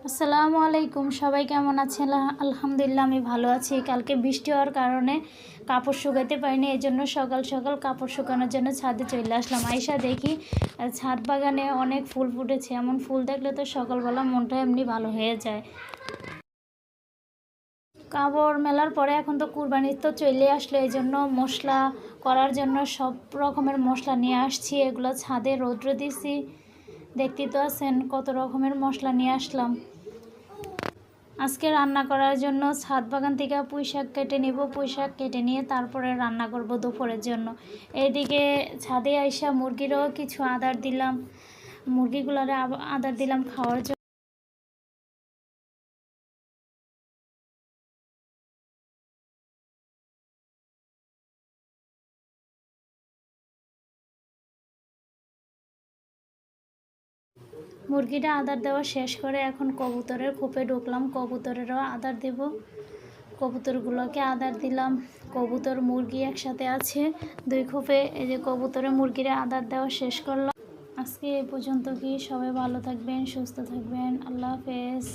আসসালামু আলাইকুম, সবাই কেমন আছেন? আলহামদুলিল্লাহ আমি ভালো আছি। কালকে বৃষ্টি হওয়ার কারণে কাপড় শুকাতে পারিনি, এই জন্য সকাল সকাল কাপড় শুকানোর জন্য ছাদে চলে আসলাম। আইসা দেখি ছাদ বাগানে অনেক ফুল ফুটেছে। এমন ফুল দেখলে তো সকালবেলা মনটা এমনি ভালো হয়ে যায়। কাপড় মেলার পরে এখন তো কুরবানির তো চলে আসলো, এই জন্য মশলা করার জন্য সব রকমের মশলা নিয়ে আসছি। এগুলো ছাদে রৌদ্র দিছি, দেখতে তো আছেন কত রকমের মশলা নিয়ে আসলাম। আজকে রান্না করার জন্য ছাদ বাগান থেকে পুঁই শাক কেটে নেব। পুঁই শাক কেটে নিয়ে তারপরে রান্না করব দুপুরের জন্য। এইদিকে ছাদে আইসা মুরগিরও কিছু আদার দিলাম, মুরগিগুলোরে আদার দিলাম খাওয়ার জন্য। মুরগিটা আদার দেওয়া শেষ করে এখন কবুতরের খোপে ঢুকলাম, কবুতরেরও আদার দেব। কবুতরগুলোকে আদার দিলাম। কবুতর মুরগি একসাথে আছে দুই খোপে। এই যে কবুতরের মুরগিরে আদার দেওয়া শেষ করলাম। আজকে এ পর্যন্ত। কি সবাই ভালো থাকবেন, সুস্থ থাকবেন। আল্লাহ হাফেজ।